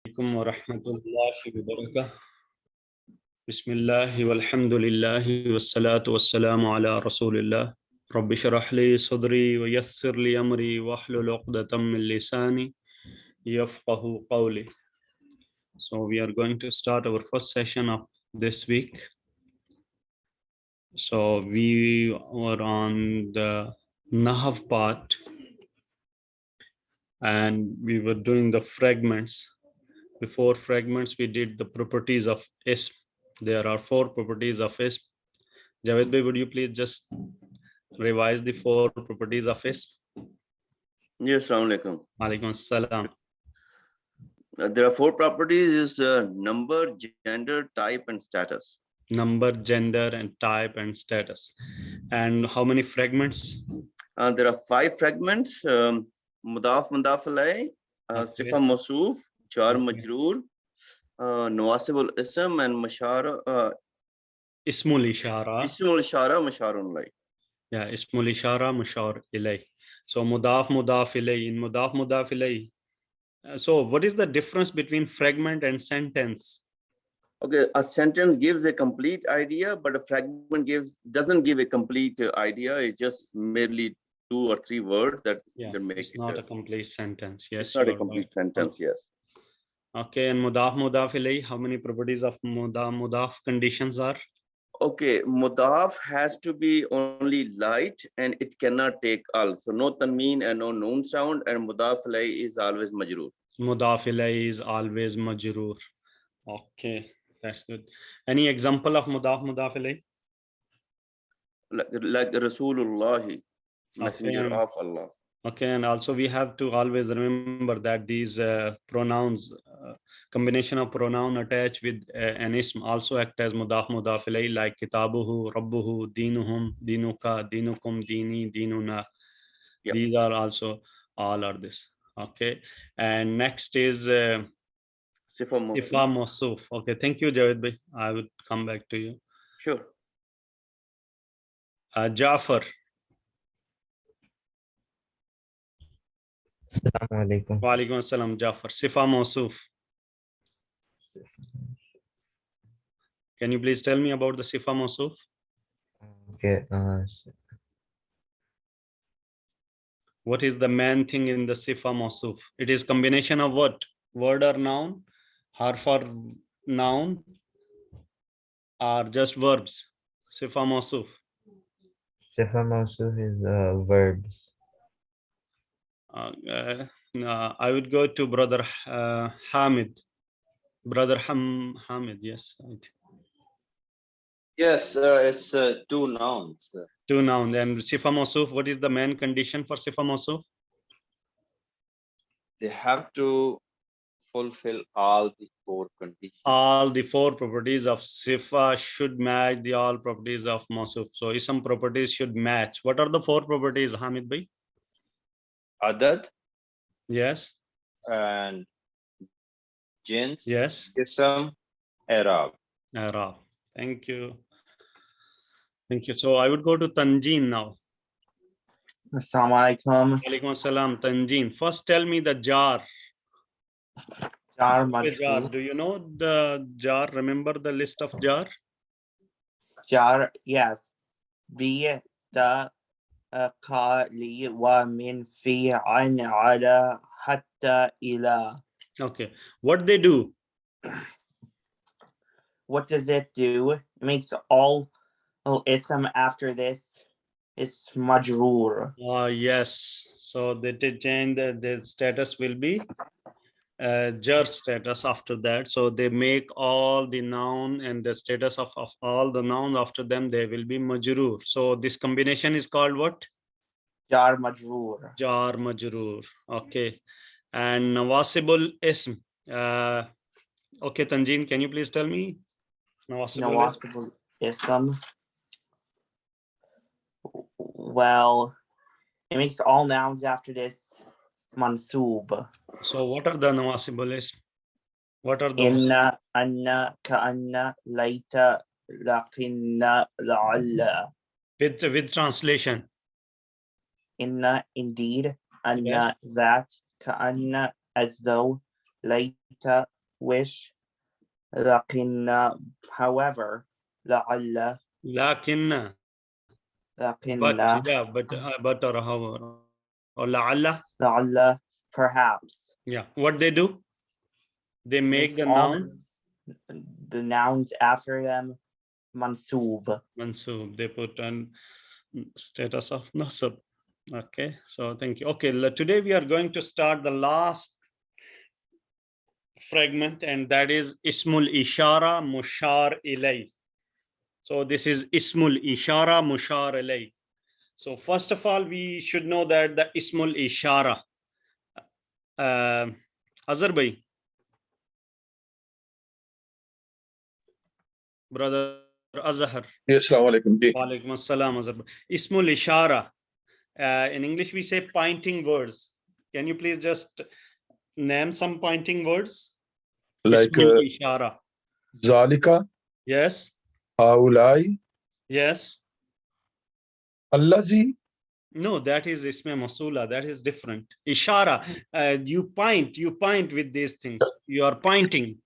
Assalamualaikum warahmatullahi wabarakatuh. Bismillah walhamdulillah wassalatu wassalamu ala rasulillah. Rabbi shrah li sadri wa yassir li amri wahlul 'uqdatam min lisani yafqahu qawli. So we are going to start our first session of this week. So we were on the Nahv part and we were doing the fragments. Before fragments, we did the properties of ism. There are 4 properties of ism. Javed bhai, would you please just revise the 4 properties of ism? Yes, Assalamu alaikum. Alaikum salam. There are 4 properties: is number, gender, type, and status. Number, gender, and type and status. And how many fragments? There are 5 fragments: mudaf, mudaf alayh, sifa mawsuf, jar majroor, nawasib al-ism, and mashara. Ismul ishara. Ismul ishara, masharun alayh. Yeah, ismul ishara, mashar ilay. So mudaf, mudaf ilay. In mudaf, mudaf ilay. So what is the difference between fragment and sentence? Okay, a sentence gives a complete idea, but a fragment doesn't give a complete idea. It's just merely 2 or 3 words that make it's not a complete sentence. Yes, it's not a complete sentence. Yes. Okay, and mudaf, mudaf ilay, how many properties of mudaf conditions are? Okay, mudaf has to be only light and it cannot take al. So no tanmeen and no noon sound, and mudaf ilay is always majroor. Mudaf ilay is always majroor. Okay, that's good. Any example of mudaf, mudaf ilay? Like Rasulullah, messenger of Allah. Okay, and also we have to always remember that these pronouns, combination of pronoun attached with an ism also act as mudaf, mudaf ilay, like kitabuhu, rabbuhu, dinuhum, dinuka, dinukum, dini, dinuna. Yep. These are also all are this. Okay, and next is Sifa mawsuf. Okay, thank you, Javed bhai. I will come back to you. Sure. Jafar. Assalamu alaikum. Wa alaikum assalam, Jafar. Sifa mawsuf. Can you please tell me about the sifa mawsuf? Okay. What is the main thing in the sifa mawsuf? It is combination of what? Word or noun, harf or noun, or just verbs? Sifa mawsuf. Sifa mawsuf is verbs. I would go to brother Hamid. Brother Hamid, yes. Yes, sir, it's 2 nouns. 2 nouns. And sifa mawsuf, what is the main condition for sifa mawsuf? They have to fulfill all the 4 conditions. All the 4 properties of sifa should match the all properties of mawsuf. So ism properties should match. What are the 4 properties, Hamid bhai? Adad. Yes. And jins. Yes. Ism, Arab. Arab. Thank you. Thank you. So I would go to Tanjeen now. Assalamu alaikum. Alaikum assalam, Tanjeen. First tell me the jar. Jar Jar. Do you know the jar? Remember the list of jar? Jar, yes. Bi ta ka li wa min fi an ala hatta ila. Okay. What they do? What does it do? It makes all ism after this. It's majroor. Yes. So they did change the status will be jar status after that. So they make all the noun and the status of all the nouns after them, they will be majroor. So this combination is called what? Jar majroor. Jar majroor. Okay. And nawasibul ism. Okay, Tanjeen, can you please tell me? Nawasibul ism. Well, it makes all nouns after this mansoob. So what are the nawasibul ism? What are those? Inna, anna, ka'anna, laita, laqinna, la'alla. With translation. Inna, indeed, anna, that, ka'anna, as though, later, wish, lakinna, however, la'alla, lakinna, but lakinna, yeah, but or however, or la'alla. la'alla, perhaps. Yeah, what they do? They make the all noun the nouns after them mansoob. mansoob. They put an status of nasab. Okay, so thank you. Okay, today we are going to start the last fragment, and that is ismul ishara mushar ilay. So this is ismul ishara mushar ilay. So first of all, we should know that the ismul ishara. Azhar bhai, brother Azhar. Yes, Assalamu alaikum. Ji. Walaikum assalam, Azhar bhai. Ismul ishara. In English, we say pointing words. Can you please just name some pointing words? Like Ismul ishara. Zalika, Yes. Haulai, Yes. Allazi, No, that is isme masula. That is different. Ishara. You point with these things. You are pointing.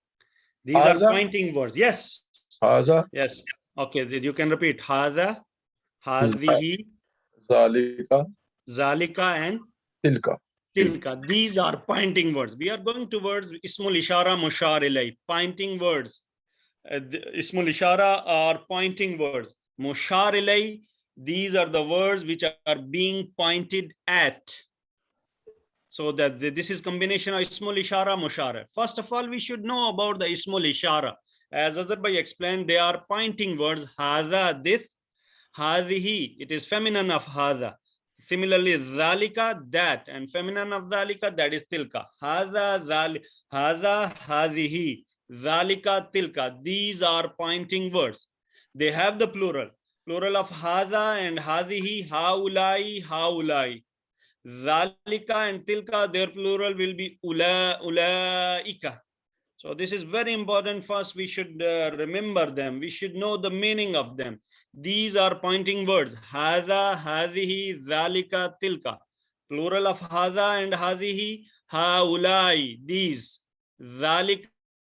These are Haza. pointing words. Yes. Haza, Yes. Okay. You can repeat. Haza, hazihi, Zalika, zalika, and Tilka. tilka. These are pointing words. We are going towards ismul ishara mushar ilay. Pointing words. Ismul ishara are pointing words. Mushar ilay. These are the words which are being pointed at. So that this is combination of ismul ishara mushara. First of all, we should know about the ismul ishara. As Azhar bhai explained, they are pointing words. Haza, this, hazihi, it is feminine of haza. Similarly, zalika, that, and feminine of zalika, that is tilka. Haza, haza, hazihi, zalika, tilka. These are pointing words. They have the plural. Plural of haza and hazihi, haulai, haulai. Zalika and tilka, their plural will be ulaika. So this is very important. First, we should remember them. We should know the meaning of them. These are pointing words. Haza, hazihi, zalika, tilka. Plural of haza and hazihi, haulai. These. Zalika,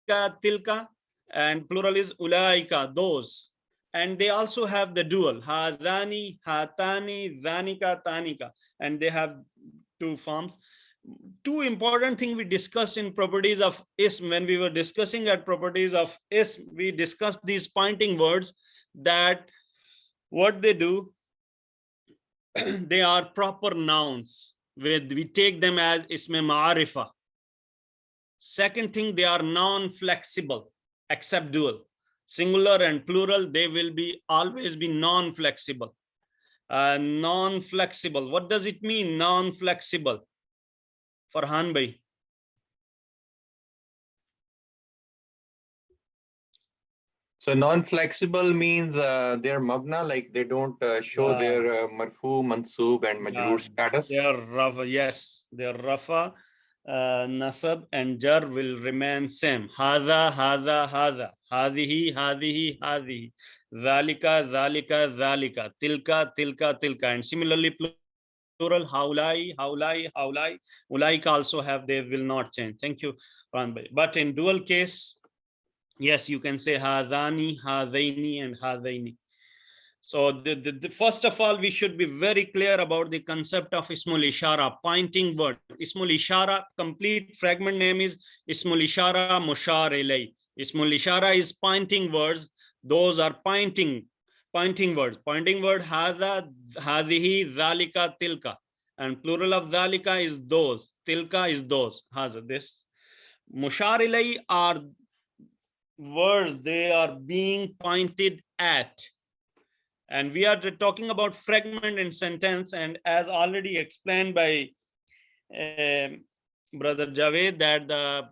tilka, and plural is ulaika, those. And they also have the dual, hazani, hatani, zanika, tanika, and they have two forms. Two important things we discussed in properties of ism. When we were discussing at properties of ism, we discussed these pointing words, that what they do, they are proper nouns. We take them as isme ma'arifa. Second thing, they are non-flexible, except dual. Singular and plural, they will be always be non-flexible. Non-flexible. What does it mean, non-flexible? Farhan bhai. So non-flexible means they're mabna, like they don't show their marfu, mansoob, and majroor status. They are rafa, yes. Their rafa, nasab, and jar will remain same. Haza, haza, haza. Hadihi, hadihi, hadihi. Zalika, zalika, zalika. Tilka, tilka, tilka. And similarly, plural, haulai, haulai, haulai. Ulaika also have, they will not change. Thank you, Farhan bhai. But in dual case, yes, you can say hazani, hazaini, and hazaini. So the first of all, we should be very clear about the concept of ismul ishara, pointing word. Ismul ishara, complete fragment name is ismul ishara mushar ilay. Ismul ishara is pointing words. Those are pointing words. Pointing word haza, hadihi, zalika, tilka. And plural of zalika is those. Tilka is those. Haza, this. Mushar ilay are words, they are being pointed at. And we are talking about fragment and sentence, and as already explained by Brother Javed, that the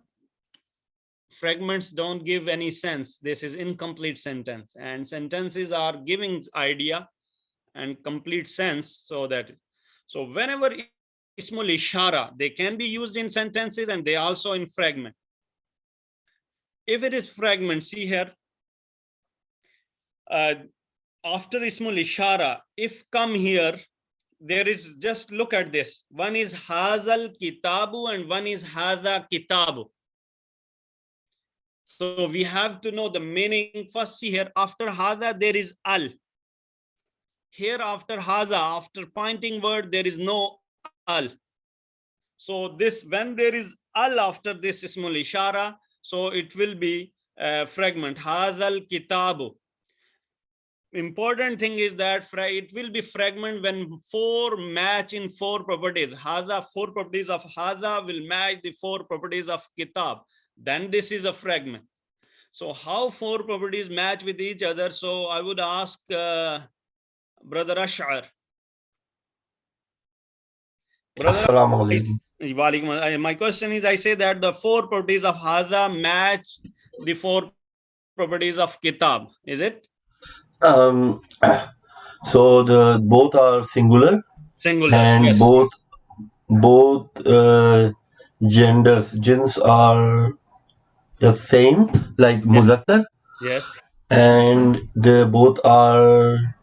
fragments don't give any sense. This is incomplete sentence, and sentences are giving idea and complete sense. So whenever ismul ishara, they can be used in sentences and they also in fragment. If it is fragment, see here, after ismul ishara, if come here, there is, just look at this. One is hazal kitabu and one is haza kitabu. So we have to know the meaning. First, see here, after haza, there is al. Here after haza, after pointing word, there is no al. So this, when there is al after this ismul ishara, so it will be a fragment. Hazal kitabu. Important thing is that it will be fragment when 4 match in 4 properties. Haza, 4 properties of haza will match the 4 properties of kitab. Then this is a fragment. So how 4 properties match with each other? So I would ask Brother Ash'ar. Assalamu alaikum. My question is, I say that the 4 properties of haza match the 4 properties of kitab. Is it? So the both are singular Singular. and Yes. both genders, jins are the same, like muzakkar, Yes. and they both are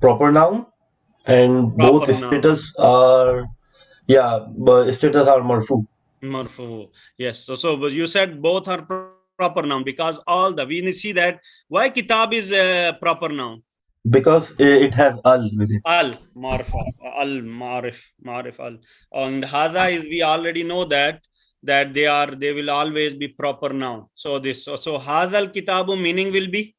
proper noun, and both Proper noun. status are status are marfu. Marfu. Yes. So but you said both are proper noun, because all the, we see that why kitab is a proper noun. Because it has al with it. Al marfa, al marif al. And haza is, we already know that they will always be proper noun. So this, so hazal kitabu meaning will be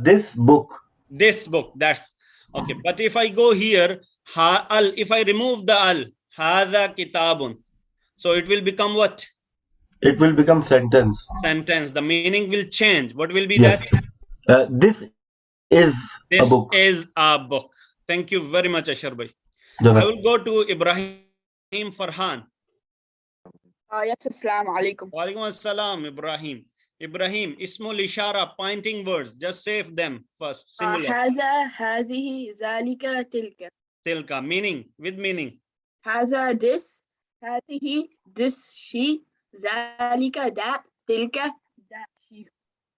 This book. this book. That's okay. But if I go here, if I remove the al, haza kitabun, so it will become what? It will become sentence. Sentence. The meaning will change. What will be Yes. that? This is This a book. is a book. Thank you very much, Ashar bhai. I Jazak. will go to Ibrahim Farhan. Yes, assalamu alaikum. Wa alaikum assalam, Ibrahim. Ibrahim, ismul ishara, pointing words. Just save them first. Singular. Haza, hazihi, zalika, tilka. Tilka. Meaning. With meaning. Haza, this, hazihi, this, she, zalika, that, tilka, that, she.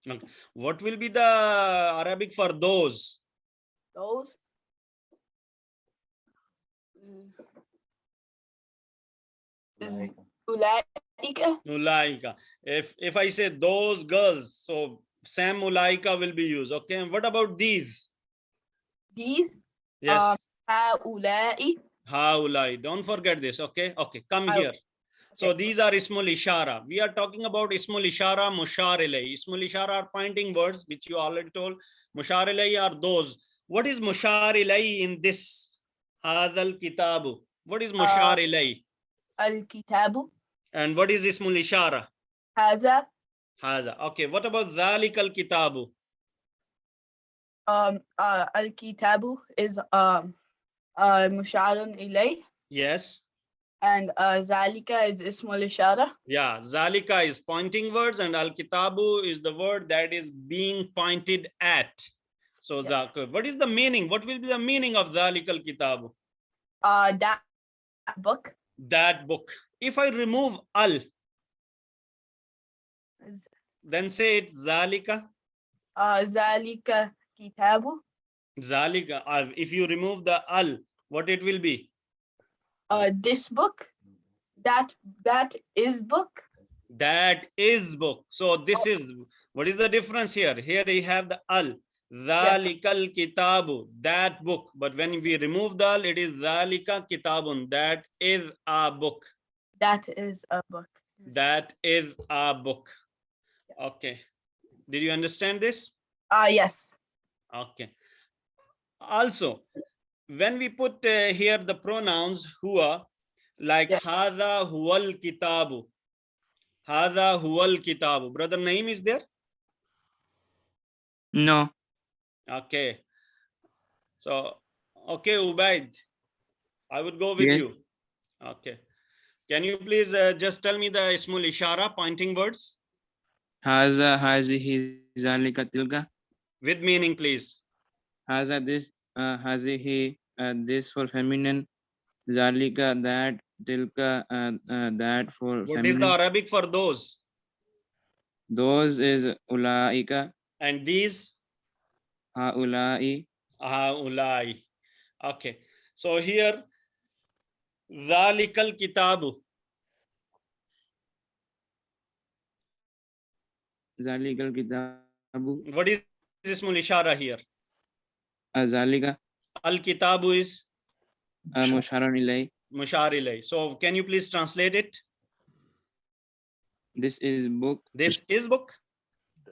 Okay. What will be the Arabic for those? Those. Ulaika. Ulaika. If I say those girls, so same ulaika will be used. Okay. And what about these? These. Yes. Haulai. Haulai. Don't forget this. Okay. Okay. Come here. So these are ismul ishara. We are talking about ismul ishara, mushar ilay. Ismul ishara are pointing words, which you already told. Mushar ilay are those. What is mushar ilay in this? Hadal kitabu. What is mushar ilay? Al-kitabu. And what is ismul ishara? Haza. Haza. Okay. What about dhalik al kitabu? Al-kitabu is musharun ilay. Yes. And zalika is ismul ishara. Yeah. Zalika is pointing words, and al kitabu is the word that is being pointed at. So what is the meaning? What will be the meaning of dhalik al kitabu? That book. That book. If I remove al, then say it zalika. Zalika kitabu. Zalika. If you remove the al, what it will be? This book. That is book. That is book. So this is, what is the difference here? Here we have the al. Zalikal kitabu, that book. But when we remove the al, it is zalika kitabun, that is a book. That is a book. That is a book. Okay. Did you understand this? Yes. Okay. Also, when we put here the pronouns huwa, like hadha huwal kitabu. Hadha huwal kitabu. Brother Naeem is there? No. Okay. So, okay, Ubaid, I would go with you. Okay. Can you please just tell me the ismul ishara, pointing words? Haza, hazihi, zalika, tilka. With meaning, please. Haza, this, hazihi, this for feminine. Zalika, that, tilka, that for What feminine. is the Arabic for those? Those is ulaika. And these? Haulai. Haulai. Okay. So here, zalikal kitabu. Zalikal kitabu. What is ismul ishara here? Zalika Al-kitabu is musharan ilay. mushar ilay. So can you please translate it? This is book. This is book.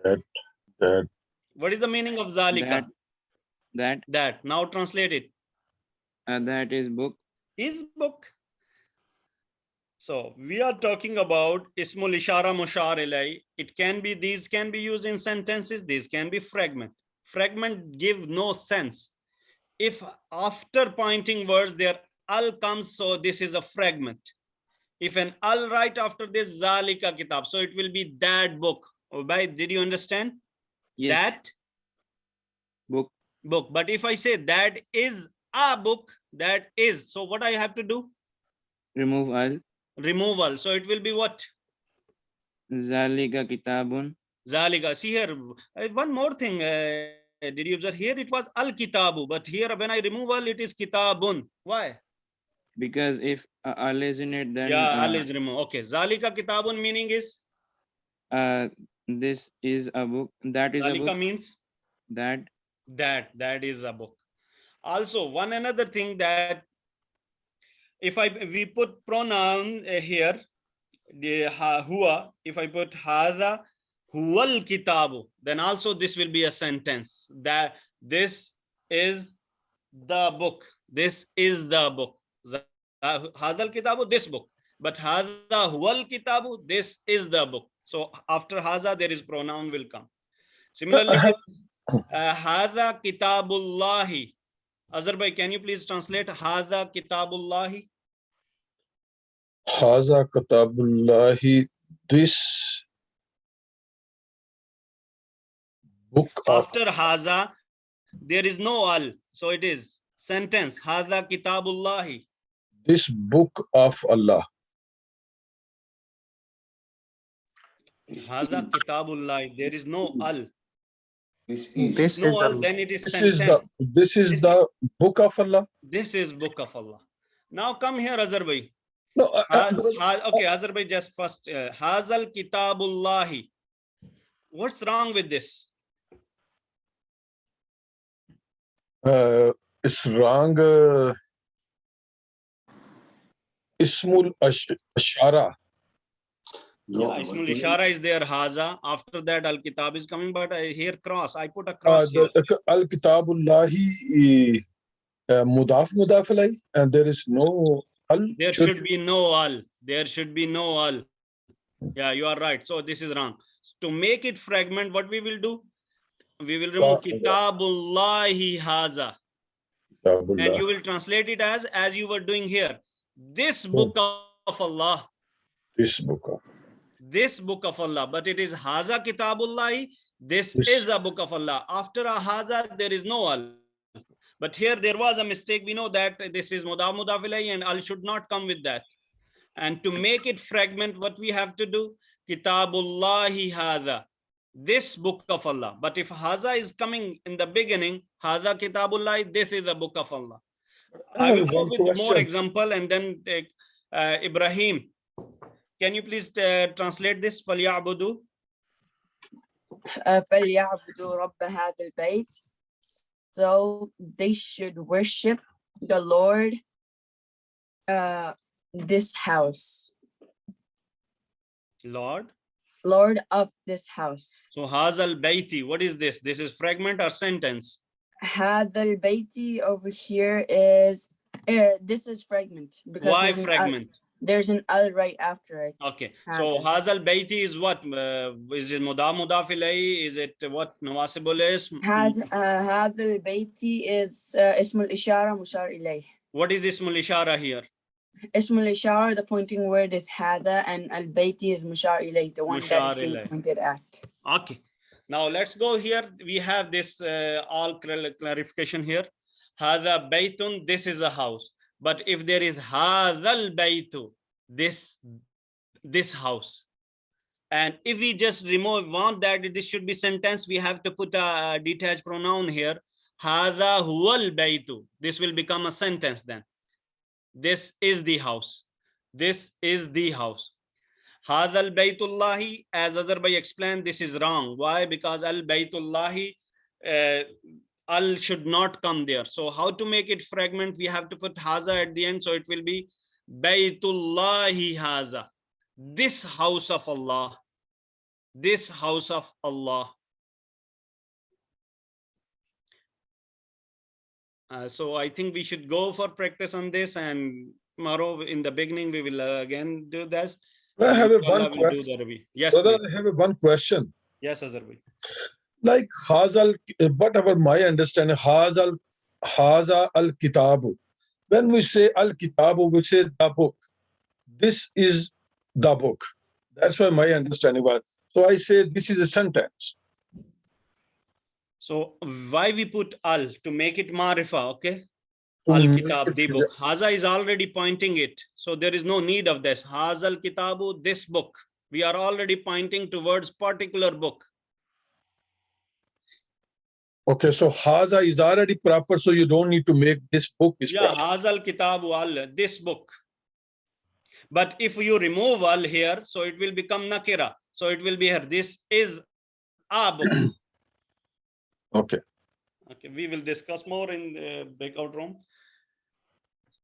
That What is the meaning of zalika? That. Now translate it. That is book. Is book. So we are talking about ismul ishara mushar ilay. It can be, these can be used in sentences. These can be fragment. Fragment give no sense. If after pointing words there al comes, so this is a fragment. If an al right after this zalika kitab, so it will be that book. Ubay, did you understand? Yes. That Book. book. But if I say that is a book, that is, so what I have to do? Remove al. Removal. So it will be what? Zalika kitabun. Zalika. See here, one more thing. Did you observe here? It was al kitabu, but here when I remove al, it is kitabun. Why? Because if al is in it, then Yeah, al is removed. Okay. Zalika kitabun meaning is? This is a book. That is a Zalika book. means? That. That is a book. Also, one another thing that if we put pronoun here, the huwa, if I put haza huwal kitabu, then also this will be a sentence that this is the book. This is the book. Hazal kitabu, this book. But haza huwal kitabu, this is the book. So after haza, there is pronoun will come. Similarly, haza kitabullahi. Azhar bhai, can you please translate haza kitabullahi? Haza kitabullahi. This book of After haza, there is no al. So it is sentence. Haza kitabullahi. this book of Allah. Haza kitabullahi. There is no al. This No is al, then it is This is sentence. the book of Allah. This is book of Allah. Now come here, Azhar bhai. No, Okay, Azhar bhai, just first. Hazal kitabullahi. What's wrong with this? It's wrong. Ismul ashara. Yeah, Ismul Ishara is there, Haza. After that, Al Kitab is coming, but I here cross. I put a cross here. Al kitabullahi mudaf alay, and there is no al. There should be no al. There should be no al. Yeah, you are right. So this is wrong. To make it fragment, what we will do? We will remove Kitabullahi Haza. And you will translate it as you were doing here. This book of Allah. This book of. This book of Allah. But it is Haza Kitabullahi. This is a book of Allah. After a Haza, there is no al. But here there was a mistake. We know that this is mudaf ilay and al should not come with that. And to make it fragment, what we have to do? Kitabullahi Haza. This book of Allah. But if Haza is coming in the beginning, Haza Kitabullahi, this is a book of Allah. I will go with more example and then take Ibrahim. Can you please translate this? فَلْيَعْبُدُوا فَلْيَعْبُدُوا رَبَّ هَذَا الْبَيْتِ. So they should worship the Lord, this house. Lord of this house. So Hazal Baiti, what is this? This is fragment or sentence? Hadal Baiti over here is this is fragment because why fragment? There's an al right after it. Okay, so Hazal Baiti is what? Is it mudaf ilay? Is it what? Nawasibul ism? Hadal Baiti is Ismul Ishara Mushar ilay. What is Ismul Ishara here? Ismul Ishara, the pointing word is Hada, and Al Baiti is Mushar ilay, the one that is being pointed at. Okay. Now let's go here. We have this all clarification here. Hadha baytun, this is a house. But if there is hadhal baytu, this house. And if we just want that this should be sentence, we have to put a detached pronoun here. Hadha huwal baytu. This will become a sentence then. This is the house. This is the house. Hadal Baytullahi, as Azhar explained, this is wrong. Why? Because Al Baytullahi, Al should not come there. So how to make it fragment? We have to put Haza at the end. So it will be Baytullahi Haza. This house of Allah. This house of Allah. So I think we should go for practice on this, and tomorrow in the beginning we will again do this. I have a Inshallah, one we'll do question. the review. Yes, Brother, please. I have a one question. Yes, Azhar bhai. Like Hazal, whatever my understanding, Haza al Kitabu. When we say al Kitabu, we say the book. This is the book. That's why my understanding was. So I say this is a sentence. So why we put al? To make it marifa, okay? To Al make Kitab, it the book. Haza is already pointing it. So there is no need of this. Hazal Kitabu, this book. We are already pointing towards particular book. Okay, so Haza is already proper, so you don't need to make this book is Yeah, proper. Hazal Kitabu al, this book. But if you remove al here, so it will become nakira. So it will be here. This is a book. Okay. Okay, we will discuss more in the breakout room.